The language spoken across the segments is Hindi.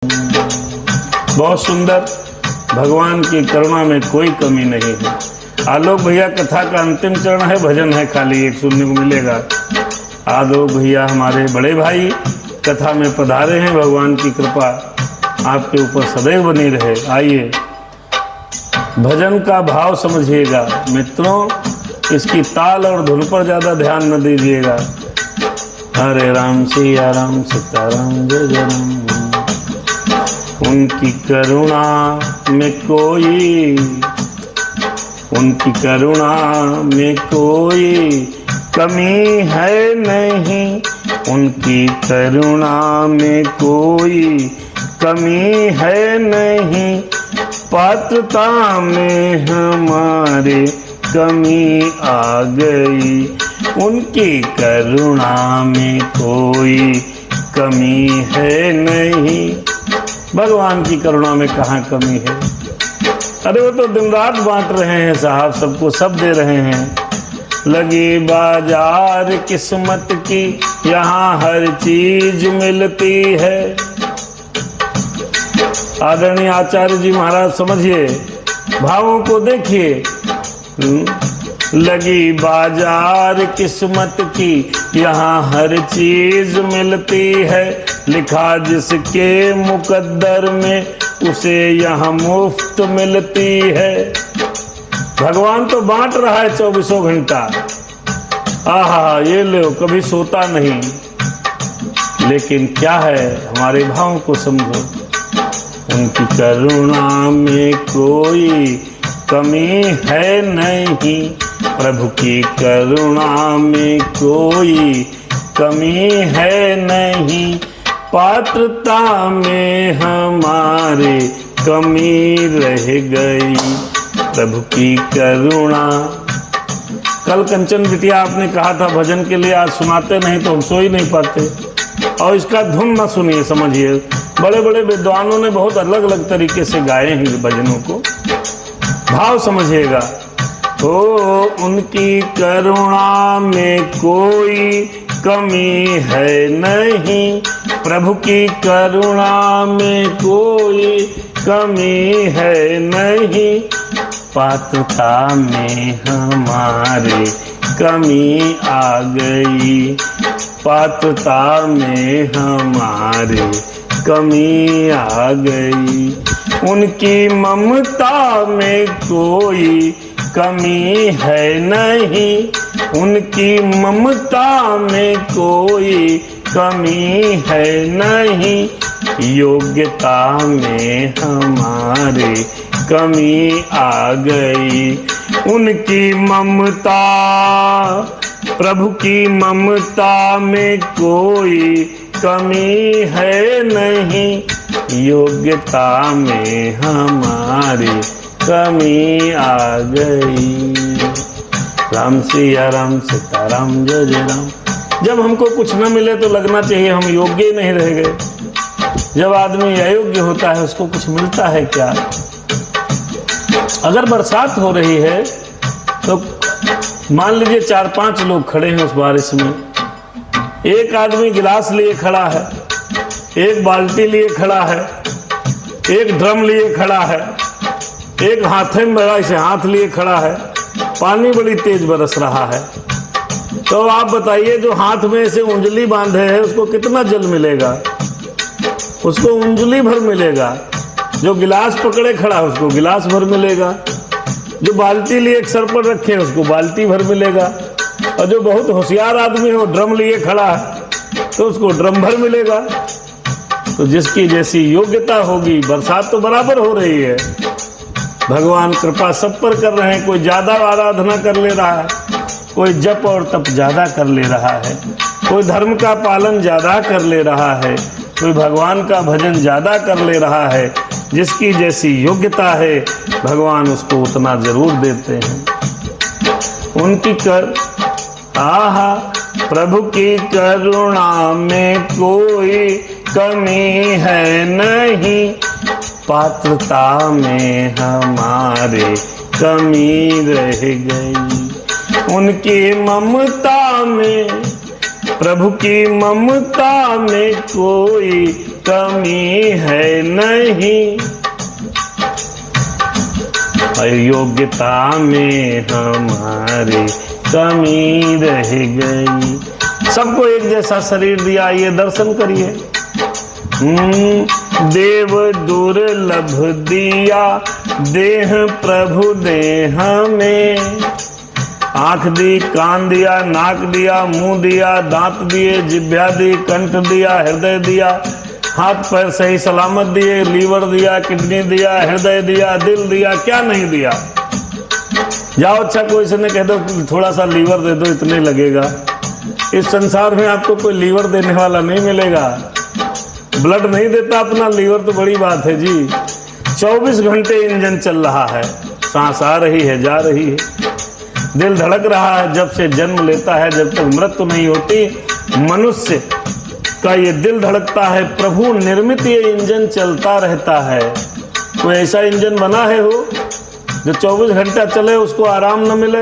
बहुत सुंदर, भगवान की करुणा में कोई कमी नहीं है। आलोक भैया, कथा का अंतिम चरण है, भजन है खाली एक सुनने को मिलेगा। आलोक भैया हमारे बड़े भाई कथा में पधारे हैं। भगवान की कृपा आपके ऊपर सदैव बनी रहे। आइए भजन का भाव समझिएगा मित्रों, इसकी ताल और धुन पर ज़्यादा ध्यान न दीजिएगा। हरे राम सिया राम सीताराम जय जय राम। उनकी करुणा में कोई कमी है नहीं, उनकी करुणा में कोई कमी है नहीं। पात्रता में हमारे कमी आ गई, उनकी करुणा में कोई कमी है नहीं। भगवान की करुणा में कहाँ कमी है? अरे वो तो दिन रात बांट रहे हैं साहब, सबको सब दे रहे हैं। लगी बाजार किस्मत की, यहाँ हर चीज मिलती है। आदरणीय आचार्य जी महाराज समझिए, भावों को देखिए। लगी बाजार किस्मत की, यहाँ हर चीज मिलती है। लिखा जिसके मुकद्दर में, उसे यहाँ मुफ्त मिलती है। भगवान तो बांट रहा है 24 घंटा। आहा, ये लो, कभी सोता नहीं। लेकिन क्या है, हमारे भावों को समझो। उनकी करुणा में कोई कमी है नहीं, प्रभु की करुणा में कोई कमी है नहीं। पात्रता में हमारे कमी रह गई, प्रभु की करुणा। कल कंचन बिटिया आपने कहा था भजन के लिए आज सुनाते नहीं तो हम सो ही नहीं पाते। और इसका धुन न सुनिए, समझिए। बड़े बड़े विद्वानों ने बहुत अलग अलग तरीके से गाए हैं भजनों को। भाव समझिएगा। ओ उनकी करुणा में कोई कमी है नहीं, प्रभु की करुणा में कोई कमी है नहीं। पात्रता में हमारे कमी आ गई, पात्रता में हमारे कमी आ गई। उनकी ममता में कोई कमी है नहीं, उनकी ममता में कोई कमी है नहीं। योग्यता में हमारे कमी आ गई, उनकी ममता, प्रभु की ममता में कोई कमी है नहीं। योग्यता में हमारी कमी आ गई। राम सिया राम सीताराम जय जय राम। जब हमको कुछ न मिले तो लगना चाहिए हम योग्य ही नहीं रह गए। जब आदमी अयोग्य होता है उसको कुछ मिलता है क्या? अगर बरसात हो रही है तो मान लीजिए 4-5 लोग खड़े हैं उस बारिश में। एक आदमी गिलास लिए खड़ा है, एक बाल्टी लिए खड़ा है, एक ड्रम लिए खड़ा है, एक हाथे में बड़ा से हाथ लिए खड़ा है। पानी बड़ी तेज बरस रहा है। तो आप बताइए, जो हाथ में से उंगली बांधे है उसको कितना जल मिलेगा? उसको उंगली भर मिलेगा। जो गिलास पकड़े खड़ा है उसको गिलास भर मिलेगा। जो बाल्टी लिए एक सर पर रखे है उसको बाल्टी भर मिलेगा। और जो बहुत होशियार आदमी है वो ड्रम लिए खड़ा है तो उसको ड्रम भर मिलेगा। तो जिसकी जैसी योग्यता होगी, बरसात तो बराबर हो रही है। भगवान कृपा सब पर कर रहे हैं। कोई ज्यादा आराधना कर ले रहा है, कोई जप और तप ज्यादा कर ले रहा है, कोई धर्म का पालन ज्यादा कर ले रहा है, कोई भगवान का भजन ज्यादा कर ले रहा है। जिसकी जैसी योग्यता है भगवान उसको उतना जरूर देते हैं। उनकी आहा, प्रभु की करुणा में कोई कमी है नहीं, पात्रता में हमारे कमी रह गई। उनकी ममता में प्रभु की ममता में कोई कमी है नहीं, अयोग्यता में हमारी कमी रह गई। सबको एक जैसा शरीर दिया, ये दर्शन करिए। देव दुर्लभ दिया देह प्रभु देह में, आंख दी, कान दिया, नाक दिया, मुंह दिया, दांत दिए, जिह्वा दी, कंठ दिया, हृदय दिया, हाथ पैर सही सलामत दिए, लीवर दिया, किडनी दिया, हृदय दिया, दिल दिया, क्या नहीं दिया। जाओ अच्छा कोई से ने कह दो थोड़ा सा लीवर दे दो, इतने लगेगा। इस संसार में आपको कोई लीवर देने वाला नहीं मिलेगा। ब्लड नहीं देता अपना, लीवर तो बड़ी बात है जी। 24 घंटे इंजन चल रहा है, सांस आ रही है, जा रही है, दिल धड़क रहा है जब से जन्म लेता है, जब तक मृत्यु नहीं होती मनुष्य का ये दिल धड़कता है। प्रभु निर्मित ये इंजन चलता रहता है। कोई ऐसा इंजन बना है हो जो 24 घंटा चले, उसको आराम न मिले?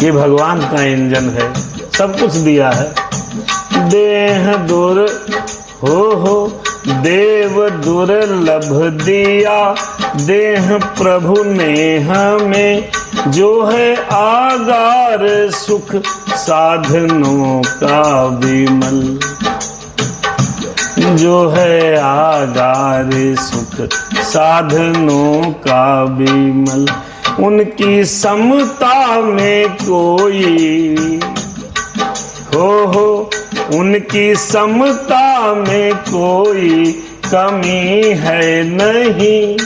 ये भगवान का इंजन है, सब कुछ दिया है। देह दूर हो देव दुर्लभ दिया देह प्रभु ने हमें, जो है आगार सुख साधनों का विमल, जो है आगार सुख साधनों का विमल। उनकी समता में कोई हो उनकी समता में कोई कमी है नहीं,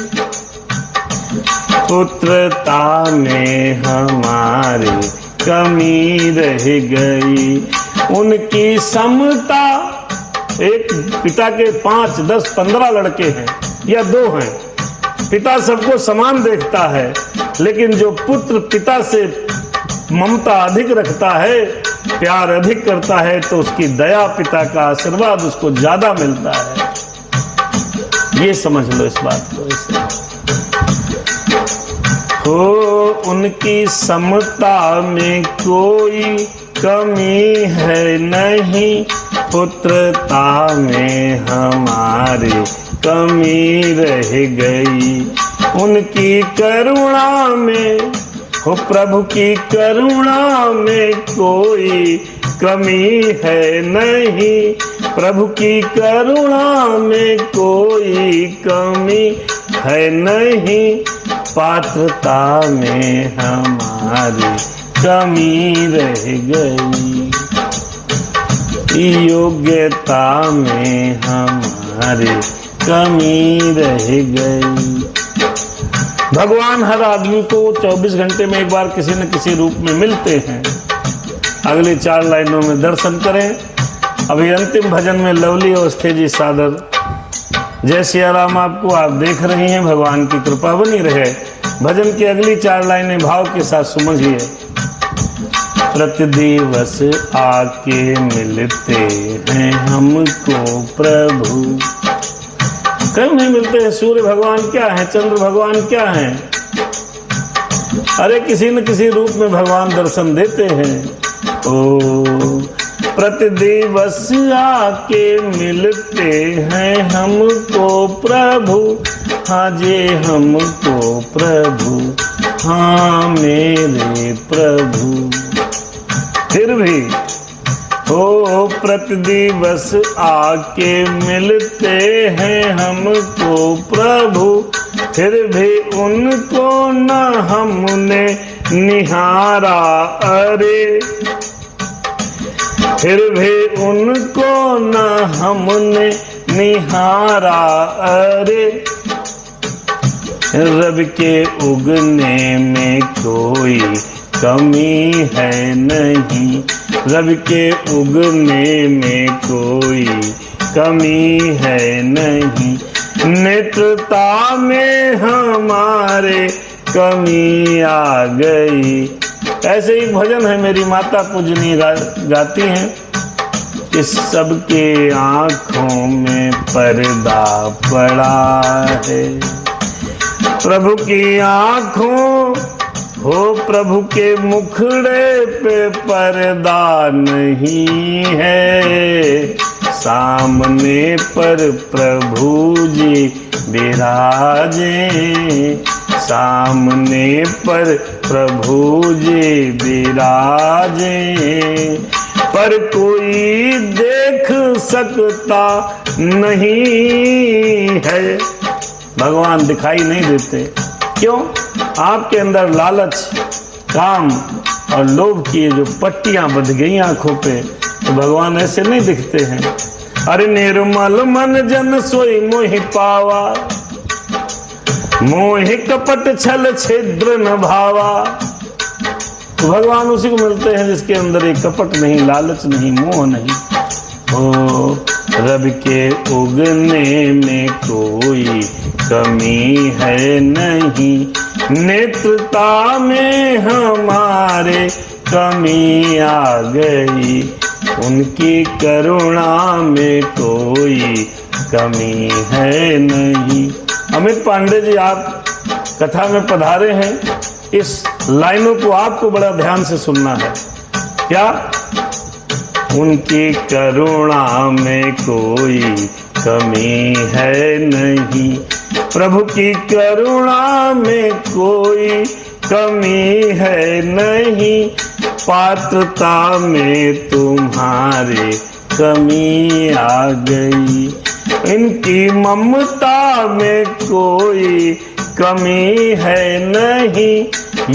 पुत्रता में हमारी कमी रह गई। उनकी समता, एक पिता के 5, 10, 15 लड़के हैं या 2 हैं, पिता सबको समान देखता है, लेकिन जो पुत्र पिता से ममता अधिक रखता है, प्यार अधिक करता है, तो उसकी दया, पिता का आशीर्वाद उसको ज्यादा मिलता है। ये समझ लो इस बात को। हो उनकी समता में कोई कमी है नहीं, पुत्रता में हमारी कमी रह गई। उनकी करुणा में हो प्रभु की करुणा में कोई कमी है नहीं, प्रभु की करुणा में कोई कमी है नहीं, पात्रता में हमारी कमी रह गई, योग्यता में हमारी कमी रह गई। भगवान हर आदमी को 24 घंटे में एक बार किसी न किसी रूप में मिलते हैं। अगली 4 लाइनों में दर्शन करें। अभी अंतिम भजन में लवली अवस्थी जी सादर। जय सिया राम। आपको आप देख रही हैं, भगवान की कृपा बनी रहे। भजन की अगली 4 लाइनें भाव के साथ समझिए। प्रतिदिवस आके मिलते हैं हमको प्रभु। कहीं नहीं मिलते हैं। सूर्य भगवान क्या है, चंद्र भगवान क्या है, अरे किसी न किसी रूप में भगवान दर्शन देते हैं। ओ प्रतिदिवस आके मिलते हैं हमको प्रभु, हाँ जे हमको प्रभु, हाँ मेरे प्रभु। फिर भी हो प्रतिदिवस आके मिलते हैं हमको प्रभु, फिर भी उनको न हमने निहारा, अरे फिर भी उनको न हमने निहारा, अरे रब के उगने में कोई कमी है नहीं, रब के उगने में कोई कमी है नहीं, नेत्रता में हमारे कमी आ गई। ऐसे ही भजन है, मेरी माता पूजनी गाती हैं कि सबके आंखों में पर्दा पड़ा है, प्रभु की आंखों हो प्रभु के मुखड़े पे पर्दा नहीं है, सामने पर प्रभु जी विराजे, सामने पर प्रभु जी विराजे, पर कोई देख सकता नहीं है। भगवान दिखाई नहीं देते, क्यों? आपके अंदर लालच, काम और लोभ की जो पट्टियां बंध गई आंखों पे, तो भगवान ऐसे नहीं दिखते हैं। अरे निर्मल मन जन सोई मोहि पावा, मोहि कपट छल छिद्र न भावा। तो भगवान उसी को मिलते हैं जिसके अंदर एक कपट नहीं, लालच नहीं, मोह नहीं। ओ रब के उगने में कोई कमी है नहीं, नेत्रता में हमारे कमी आ गई, उनकी करुणा में कोई कमी है नहीं। अमित पांडे जी, आप कथा में पधारे हैं, इस लाइनों को आपको बड़ा ध्यान से सुनना है। क्या? उनकी करुणा में कोई कमी है नहीं, प्रभु की करुणा में कोई कमी है नहीं, पात्रता में तुम्हारे कमी आ गई, इनकी ममता में कोई कमी है नहीं,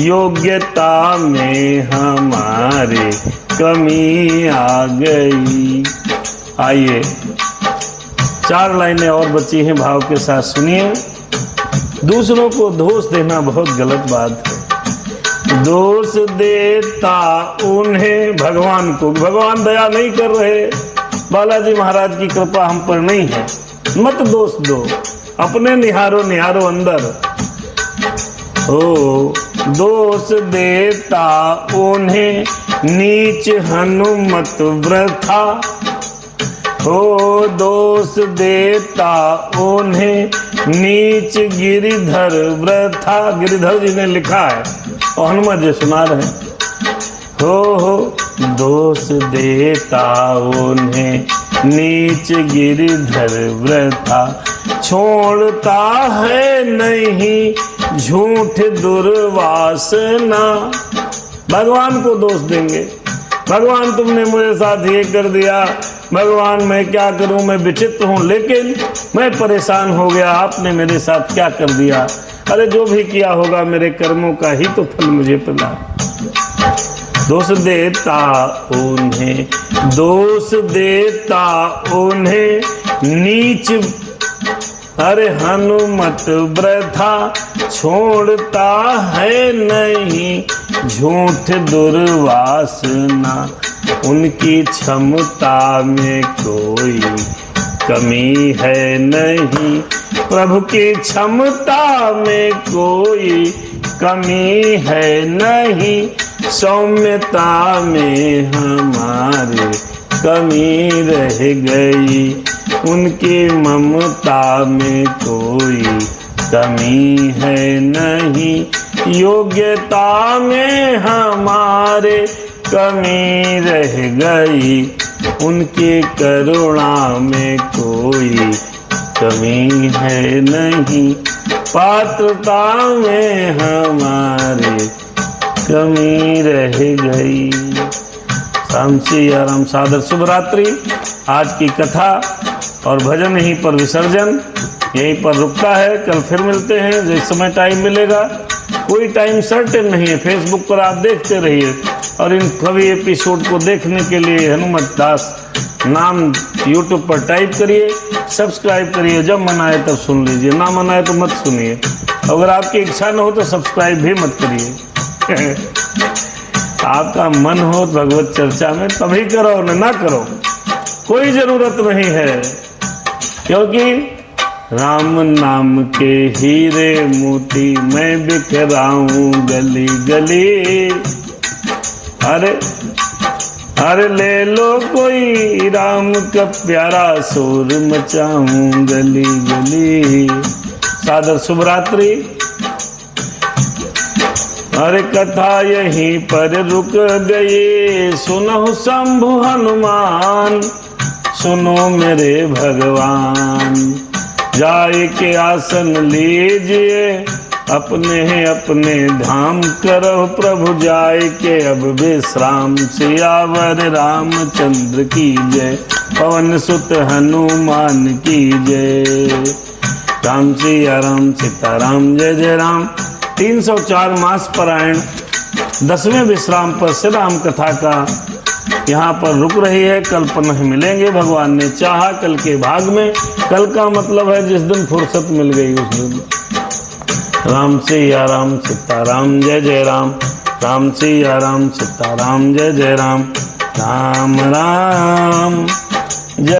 योग्यता में हमारे कमी आ गई। आइए 4 लाइनें और बची हैं, भाव के साथ सुनिए। दूसरों को दोष देना बहुत गलत बात है। दोष देता उन्हें भगवान को, भगवान दया नहीं कर रहे, बालाजी महाराज की कृपा हम पर नहीं है, मत दोष दो, अपने निहारो निहारो अंदर। ओ दोष देता उन्हें नीच हनुमत वृथा, हो दोष देता उन्हें नीच गिरिधर वृथा। गिरिधर जी ने लिखा है और हनुमत जी सुना रहे। हो दोष देता उन्हें नीच गिरिधर वृथा, छोड़ता है नहीं झूठ दुर्वासना। भगवान को दोष देंगे, भगवान तुमने मेरे साथ ये कर दिया, भगवान मैं क्या करूं, मैं विचित्र हूं, लेकिन मैं परेशान हो गया, आपने मेरे साथ क्या कर दिया। अरे जो भी किया होगा मेरे कर्मों का ही तो फल मुझे मिला। दोष देता उन्हें, दोष देता उन्हें नीच, अरे हनुमत वृथा, छोड़ता है नहीं झूठ दुर्वासना, उनकी क्षमता में कोई कमी है नहीं, प्रभु की क्षमता में कोई कमी है नहीं, सौम्यता में हमारी कमी रह गई, उनकी ममता में कोई कमी है नहीं, योग्यता में हमारे कमी रह गई, उनकी करुणा में कोई कमी है नहीं, पात्रता में हमारे कमी रह गई। शांति आराम सादर शुभ रात्रि। आज की कथा और भजन यहीं पर विसर्जन यहीं पर रुकता है। कल फिर मिलते हैं जिस समय टाइम मिलेगा, कोई टाइम सर्टेन नहीं है। फेसबुक पर आप देखते रहिए और इन सभी एपिसोड को देखने के लिए हनुमत दास नाम यूट्यूब पर टाइप करिए, सब्सक्राइब करिए। जब मन आए तब सुन लीजिए, ना मन आए तो मत सुनिए। अगर आपकी इच्छा न हो तो सब्सक्राइब भी मत करिए। आपका मन हो भगवत चर्चा में तभी करो, ना करो, कोई जरूरत नहीं है, क्योंकि राम नाम के हीरे मोती मैं बिखराऊं गली गली। अरे ले लो कोई राम का प्यारा शोर मचाऊं गली गली। सादर शुभ रात्रि। अरे कथा यहीं पर रुक गई, सुनो शंभु हनुमान, सुनो मेरे भगवान। जाए के आसन लीजिए, अपने अपने धाम करो प्रभु जाए के अब विश्राम। सियावर रामचंद्र की जय, पवन सुत हनुमान की जय। राम सिया राम सीताराम जय जय राम। 304 मास पारायण 10वें विश्राम पर श्री राम कथा का यहाँ पर रुक रही है। कल पुनः मिलेंगे, भगवान ने चाहा कल के भाग में। कल का मतलब है जिस दिन फुर्सत मिल गई उस दिन। राम सिया राम सीताराम जय जय राम। राम सिया राम सीताराम जय जय राम। राम राम जय।